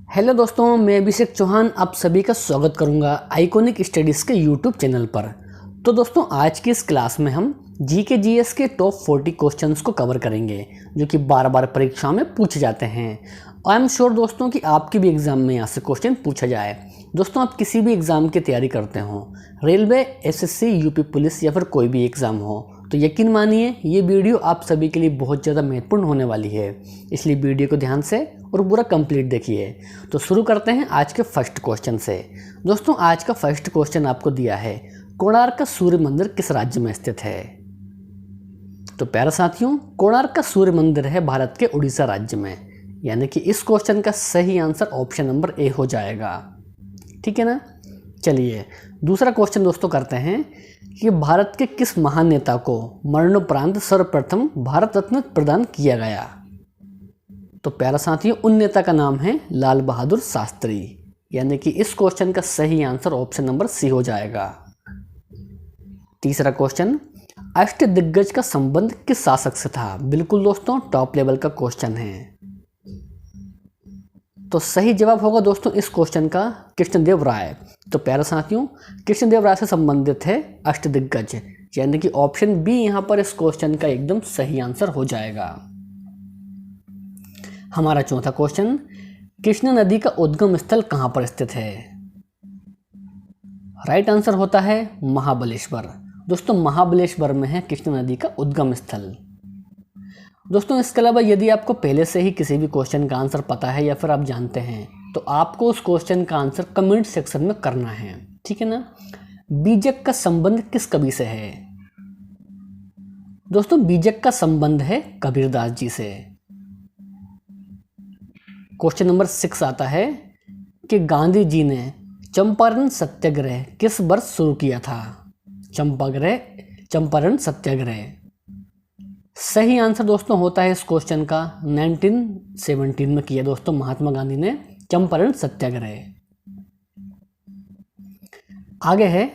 Hello दोस्तों, मैं अभिषेक चौहान आप सभी का स्वागत करूंगा आइकॉनिक स्टडीज़ के यूट्यूब चैनल पर। तो दोस्तों, आज की इस क्लास में हम जीके जीएस के टॉप 40 क्वेश्चंस को कवर करेंगे जो कि बार बार परीक्षा में पूछे जाते हैं। आई एम श्योर दोस्तों कि आपके भी एग्ज़ाम में यहाँ से क्वेश्चन पूछा जाए। दोस्तों, आप किसी भी एग्ज़ाम की तैयारी करते हो, रेलवे, एसएससी, यूपी पुलिस या फिर कोई भी एग्ज़ाम हो, तो यकीन मानिए ये वीडियो आप सभी के लिए बहुत ज़्यादा महत्वपूर्ण होने वाली है। इसलिए वीडियो को ध्यान से और पूरा कंप्लीट देखिए। तो शुरू करते हैं आज के फर्स्ट क्वेश्चन से। दोस्तों, आज का फर्स्ट क्वेश्चन आपको दिया है, कोणार्क का सूर्य मंदिर किस राज्य में स्थित है? तो प्यारे साथियों, कोणार्क का सूर्य मंदिर है भारत के उड़ीसा राज्य में, यानी कि इस क्वेश्चन का सही आंसर ऑप्शन नंबर ए हो जाएगा। ठीक है ना। चलिए दूसरा क्वेश्चन दोस्तों करते हैं कि भारत के किस महान नेता को मरणोपरांत सर्वप्रथम भारत रत्न प्रदान किया गया? तो प्यारा साथियों, उन नेता का नाम है लाल बहादुर शास्त्री, यानी कि इस क्वेश्चन का सही आंसर ऑप्शन नंबर सी हो जाएगा। तीसरा क्वेश्चन, अष्टदिग्गज का संबंध किस शासक से था? बिल्कुल दोस्तों, टॉप लेवल का क्वेश्चन है। तो सही जवाब होगा दोस्तों इस क्वेश्चन का कृष्णदेव राय। तो प्यारे साथियों, कृष्णदेव राय से संबंधित है अष्टदिग्गज, यानी कि ऑप्शन बी यहाँ पर इस क्वेश्चन का एकदम सही आंसर हो जाएगा। हमारा चौथा क्वेश्चन, कृष्ण नदी का उद्गम स्थल कहाँ पर स्थित है? राइट आंसर होता है महाबलेश्वर। दोस्तों, महाबलेश्वर में है कृष्ण नदी का उद्गम स्थल। दोस्तों, इसके अलावा यदि आपको पहले से ही किसी भी क्वेश्चन का आंसर पता है या फिर आप जानते हैं, तो आपको उस क्वेश्चन का आंसर कमेंट सेक्शन में करना है। ठीक है ना। बीजक का संबंध किस कवि से है? दोस्तों, बीजक का संबंध है कबीरदास जी से। क्वेश्चन नंबर 6 आता है कि गांधी जी ने चंपारण सत्याग्रह किस वर्ष शुरू किया था? चंपारण सत्याग्रह। सही आंसर दोस्तों होता है इस क्वेश्चन का 1917 में किया दोस्तों महात्मा गांधी ने चंपारण सत्याग्रह। आगे है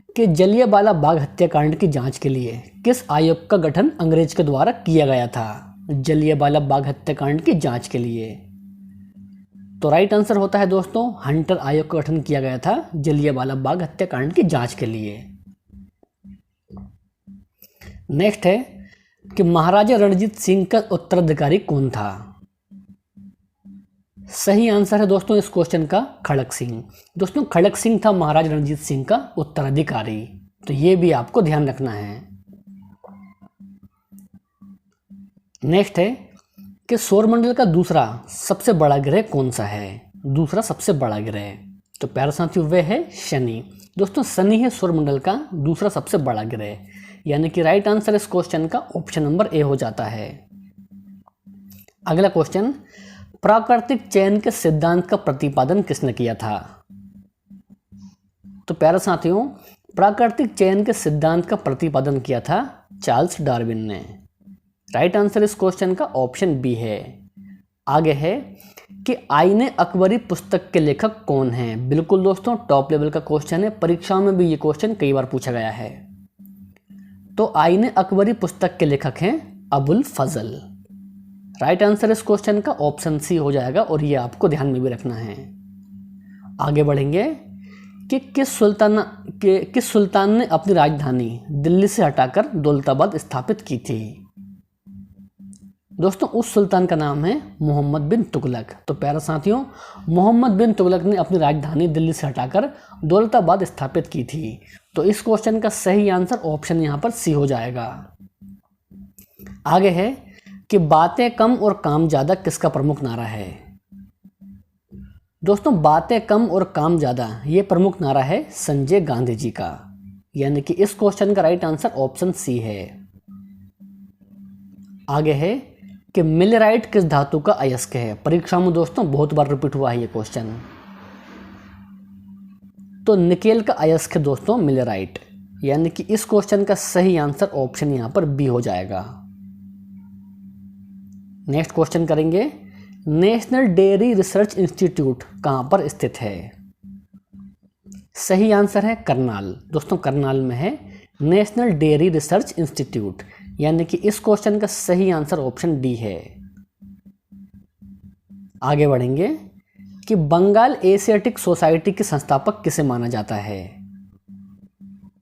कि जलियांवाला बाग हत्याकांड की जांच के लिए किस आयोग का गठन अंग्रेज के द्वारा किया गया था? जलियांवाला बाग हत्याकांड की जांच के लिए। तो राइट आंसर होता है दोस्तों हंटर आयोग का गठन किया गया था जलियांवाला बाग हत्याकांड की जांच के लिए। नेक्स्ट है कि महाराजा रणजीत सिंह का उत्तराधिकारी कौन था? सही आंसर है दोस्तों इस क्वेश्चन का खड़क सिंह। दोस्तों, खड़क सिंह था महाराजा रणजीत सिंह का उत्तराधिकारी, तो ये भी आपको ध्यान रखना है। नेक्स्ट है कि सौरमंडल का दूसरा सबसे बड़ा ग्रह कौन सा है? दूसरा सबसे बड़ा ग्रह, तो प्यारे साथियों वह है शनि। दोस्तों, शनि है सौरमंडल का दूसरा सबसे बड़ा ग्रह, यानी कि राइट आंसर इस क्वेश्चन का ऑप्शन नंबर ए हो जाता है। अगला क्वेश्चन, प्राकृतिक चयन के सिद्धांत का प्रतिपादन किसने किया था? तो प्यारे साथियों, प्राकृतिक चयन के सिद्धांत का प्रतिपादन किया था चार्ल्स डार्विन ने। राइट आंसर इस क्वेश्चन का ऑप्शन बी है। आगे है कि आईने अकबरी पुस्तक के लेखक कौन हैं? बिल्कुल दोस्तों, टॉप लेवल का क्वेश्चन है, परीक्षाओं में भी ये क्वेश्चन कई बार पूछा गया है। तो आईने अकबरी पुस्तक के लेखक हैं अबुल फजल। राइट आंसर इस क्वेश्चन का ऑप्शन सी हो जाएगा, और ये आपको ध्यान में भी रखना है। आगे बढ़ेंगे कि किस सुल्तान ने अपनी राजधानी दिल्ली से हटाकर दौलताबाद स्थापित की थी? दोस्तों, उस सुल्तान का नाम है मोहम्मद बिन तुगलक। तो प्यारे साथियों, मोहम्मद बिन तुगलक ने अपनी राजधानी दिल्ली से हटाकर दौलताबाद स्थापित की थी। तो इस क्वेश्चन का सही आंसर ऑप्शन यहाँ पर सी हो जाएगा। आगे है कि बातें कम और काम ज़्यादा किसका प्रमुख नारा है? दोस्तों, बातें कम और काम ज़्यादा ये प्रमुख नारा है संजय गांधी जी का, यानी कि इस क्वेश्चन का राइट आंसर ऑप्शन सी है। आगे है कि मिलेराइट किस धातु का अयस्क है? परीक्षा में दोस्तों बहुत बार रिपीट हुआ है ये क्वेश्चन। तो निकेल का अयस्क है दोस्तों मिलेराइट, यानी कि इस क्वेश्चन का सही आंसर ऑप्शन यहां पर बी हो जाएगा। नेक्स्ट क्वेश्चन करेंगे, नेशनल डेयरी रिसर्च इंस्टीट्यूट कहां पर स्थित है? सही आंसर है करनाल। दोस्तों, करनाल में है नेशनल डेयरी रिसर्च इंस्टीट्यूट, यानी कि इस क्वेश्चन का सही आंसर ऑप्शन डी है। आगे बढ़ेंगे कि बंगाल एशियाटिक सोसाइटी के संस्थापक किसे माना जाता है?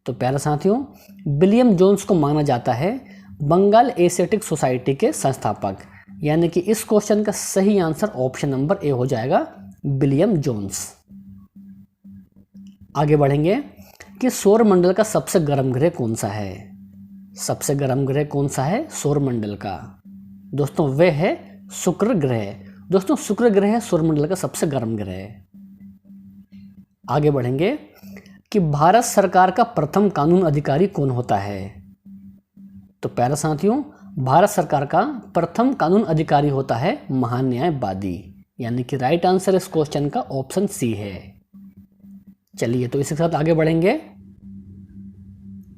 तो प्यारे साथियों, विलियम जोन्स को माना जाता है बंगाल एशियाटिक सोसाइटी के संस्थापक, यानी कि इस क्वेश्चन का सही आंसर ऑप्शन नंबर ए हो जाएगा, विलियम जोन्स। आगे बढ़ेंगे कि सौरमंडल का सबसे गर्म ग्रह कौन सा है? सबसे गर्म ग्रह कौन सा है सौरमंडल का? दोस्तों वह है शुक्र ग्रह। दोस्तों शुक्र ग्रह है सौरमंडल का सबसे गर्म ग्रह। आगे बढ़ेंगे कि भारत सरकार का प्रथम कानून अधिकारी कौन होता है? तो प्यारे साथियों, भारत सरकार का प्रथम कानून अधिकारी होता है महान्यायवादी, यानी कि राइट आंसर इस क्वेश्चन का ऑप्शन सी है। चलिए तो इसके साथ आगे बढ़ेंगे।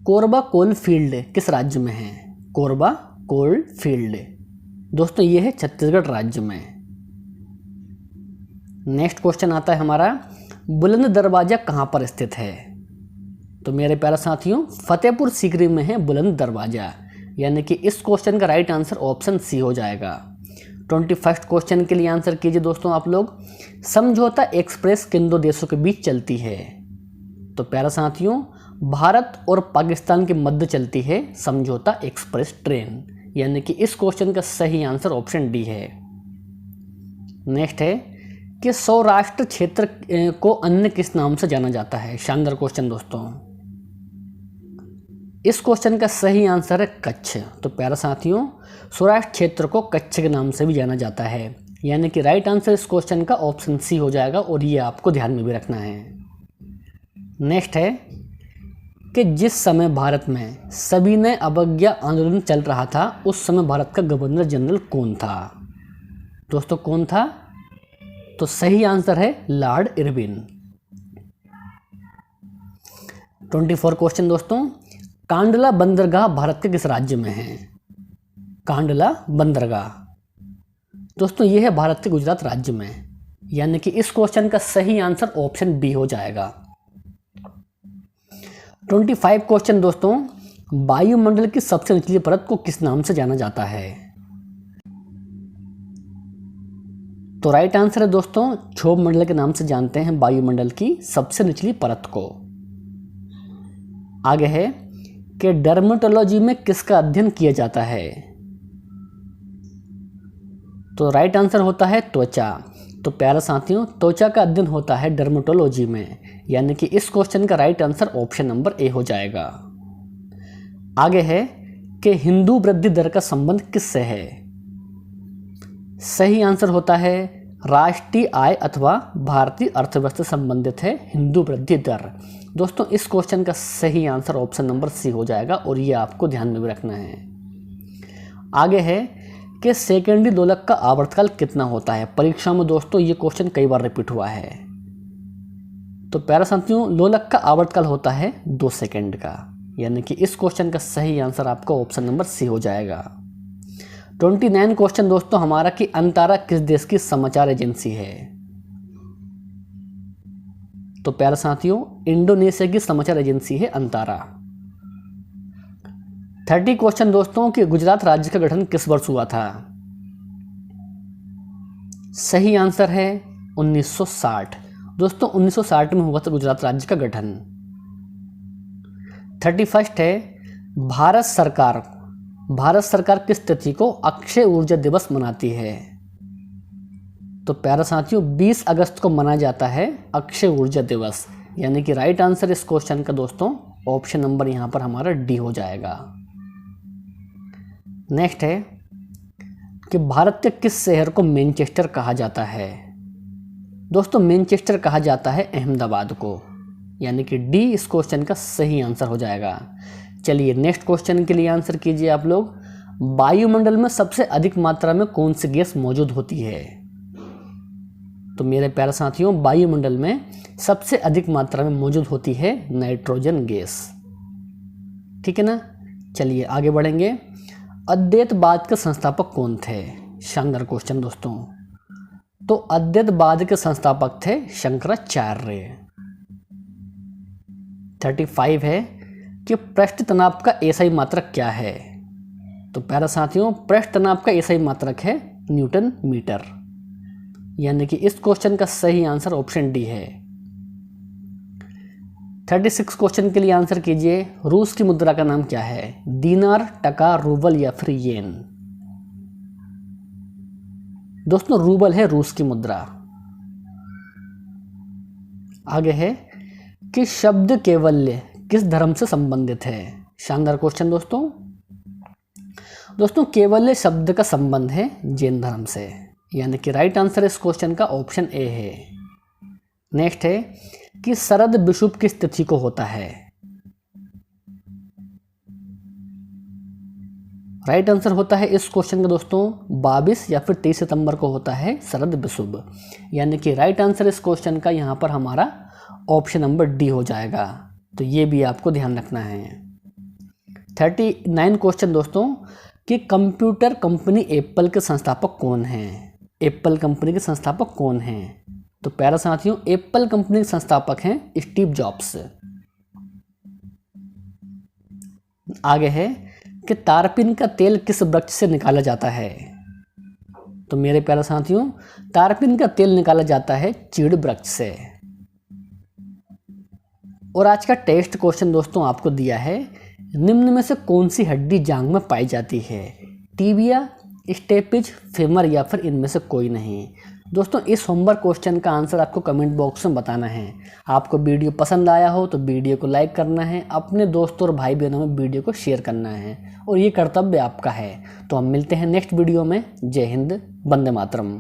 कोरबा कोल फील्ड किस राज्य में है? कोरबा कोल फील्ड दोस्तों ये है छत्तीसगढ़ राज्य में। नेक्स्ट क्वेश्चन आता है हमारा, बुलंद दरवाजा कहाँ पर स्थित है? तो मेरे प्यारे साथियों, फतेहपुर सीकरी में है बुलंद दरवाजा, यानी कि इस क्वेश्चन का राइट आंसर ऑप्शन सी हो जाएगा। 21 क्वेश्चन के लिए आंसर कीजिए दोस्तों आप लोग। समझौता एक्सप्रेस किन दो देशों के बीच चलती है? तो प्यारे साथियों, भारत और पाकिस्तान के मध्य चलती है समझौता एक्सप्रेस ट्रेन, यानी कि इस क्वेश्चन का सही आंसर ऑप्शन डी है। नेक्स्ट है कि सौराष्ट्र क्षेत्र को अन्य किस नाम से जाना जाता है? शानदार क्वेश्चन दोस्तों। इस क्वेश्चन का सही आंसर है कच्छ। तो प्यारे साथियों, सौराष्ट्र क्षेत्र को कच्छ के नाम से भी जाना जाता है, यानी कि राइट आंसर इस क्वेश्चन का ऑप्शन सी हो जाएगा, और ये आपको ध्यान में भी रखना है। नेक्स्ट है कि जिस समय भारत में सविनय अवज्ञा आंदोलन चल रहा था, उस समय भारत का गवर्नर जनरल कौन था? दोस्तों कौन था? तो सही आंसर है लॉर्ड इरविन। 24 क्वेश्चन दोस्तों, कांडला बंदरगाह भारत के किस राज्य में है? कांडला बंदरगाह दोस्तों ये है भारत के गुजरात राज्य में, यानी कि इस क्वेश्चन का सही आंसर ऑप्शन बी हो जाएगा। 25 क्वेश्चन दोस्तों, वायुमंडल की सबसे निचली परत को किस नाम से जाना जाता है? तो राइट आंसर है दोस्तों, क्षोभ मंडल के नाम से जानते हैं वायुमंडल की सबसे निचली परत को। आगे है कि डर्मेटोलॉजी में किसका अध्ययन किया जाता है? तो राइट आंसर होता है त्वचा। तो प्यारे साथियों, त्वचा का अध्ययन होता है डर्मेटोलॉजी में, यानी कि इस क्वेश्चन का right answer option number A हो जाएगा। आगे है कि हिंदू वृद्धि दर का संबंध किससे है? सही आंसर होता है राष्ट्रीय आय अथवा भारतीय अर्थव्यवस्था से संबंधित है हिंदू वृद्धि दर। दोस्तों इस क्वेश्चन का सही आंसर ऑप्शन नंबर सी हो जाएगा, और ये आपको ध्यान में भी रखना है। आगे है कि सेकेंडरी दोलक का आवर्तकाल कितना होता है? परीक्षा में दोस्तों ये क्वेश्चन कई बार रिपीट हुआ है। तो प्यारे साथियों, लोलक का आवर्तकाल होता है 2 सेकेंड का, यानी कि इस क्वेश्चन का सही आंसर आपका ऑप्शन नंबर सी हो जाएगा। 29 क्वेश्चन दोस्तों हमारा कि अंतारा किस देश की समाचार एजेंसी है? तो प्यारे साथियों, इंडोनेशिया की समाचार एजेंसी है अंतारा। 30 क्वेश्चन दोस्तों कि गुजरात राज्य का गठन किस वर्ष हुआ था? सही आंसर है 1960। दोस्तों 1960 में हुआ था गुजरात राज्य का गठन। 31 है भारत सरकार किस तिथि को अक्षय ऊर्जा दिवस मनाती है? तो प्यारे साथियों 20 अगस्त को मनाया जाता है अक्षय ऊर्जा दिवस, यानी कि राइट आंसर इस क्वेश्चन का दोस्तों ऑप्शन नंबर यहाँ पर हमारा डी हो जाएगा। नेक्स्ट है कि भारत के किस शहर को मैनचेस्टर कहा जाता है? दोस्तों मैनचेस्टर कहा जाता है अहमदाबाद को, यानी कि डी इस क्वेश्चन का सही आंसर हो जाएगा। चलिए नेक्स्ट क्वेश्चन के लिए आंसर कीजिए आप लोग। वायुमंडल में सबसे अधिक मात्रा में कौन सी गैस मौजूद होती है? तो मेरे प्यारे साथियों, वायुमंडल में सबसे अधिक मात्रा में मौजूद होती है नाइट्रोजन गैस। ठीक है ना। चलिए आगे बढ़ेंगे। अद्वैतवाद के संस्थापक कौन थे? शानदार क्वेश्चन दोस्तों। तो अद्वैतवाद के संस्थापक थे शंकराचार्य। 35 है कि पृष्ठ तनाव का एसआई मात्रक क्या है? तो प्यारे साथियों, पृष्ठ तनाव का एसआई मात्रक है न्यूटन मीटर। यानी कि इस क्वेश्चन का सही आंसर ऑप्शन डी है। 36 क्वेश्चन के लिए आंसर कीजिए, रूस की मुद्रा का नाम क्या है? दीनार, टका, रूबल या फिर येन? दोस्तों रूबल है रूस की मुद्रा। आगे है कि शब्द केवल्य किस धर्म से संबंधित है? शानदार क्वेश्चन दोस्तों। दोस्तों केवल्य शब्द का संबंध है जैन धर्म से, यानी कि राइट आंसर इस क्वेश्चन का ऑप्शन ए है। नेक्स्ट है कि शरद विषुव किस तिथि को होता है? राइट आंसर होता है इस क्वेश्चन का दोस्तों 22 या फिर 23 सितंबर को होता है शरद विषुव, यानी कि राइट आंसर इस क्वेश्चन का यहाँ पर हमारा ऑप्शन नंबर डी हो जाएगा। तो ये भी आपको ध्यान रखना है। 39 क्वेश्चन दोस्तों कि कंप्यूटर कंपनी एप्पल के संस्थापक कौन हैं? एप्पल कंपनी के संस्थापक कौन हैं? तो प्यारे साथियों एप्पल कंपनी के संस्थापक हैं स्टीव जॉब्स। आगे है कि तारपीन का तेल किस वृक्ष से निकाला जाता है? तो मेरे प्यारे साथियों तारपीन का तेल निकाला जाता है चीड़ वृक्ष से। और आज का टेस्ट क्वेश्चन दोस्तों आपको दिया है, निम्न में से कौन सी हड्डी जांघ में पाई जाती है? टीबिया, स्टेपिज, फेमर या फिर इनमें से कोई नहीं? दोस्तों इस होमवर्क क्वेश्चन का आंसर आपको कमेंट बॉक्स में बताना है। आपको वीडियो पसंद आया हो तो वीडियो को लाइक करना है, अपने दोस्तों और भाई बहनों में वीडियो को शेयर करना है और ये कर्तव्य आपका है। तो हम मिलते हैं नेक्स्ट वीडियो में। जय हिंद, वंदे मातरम।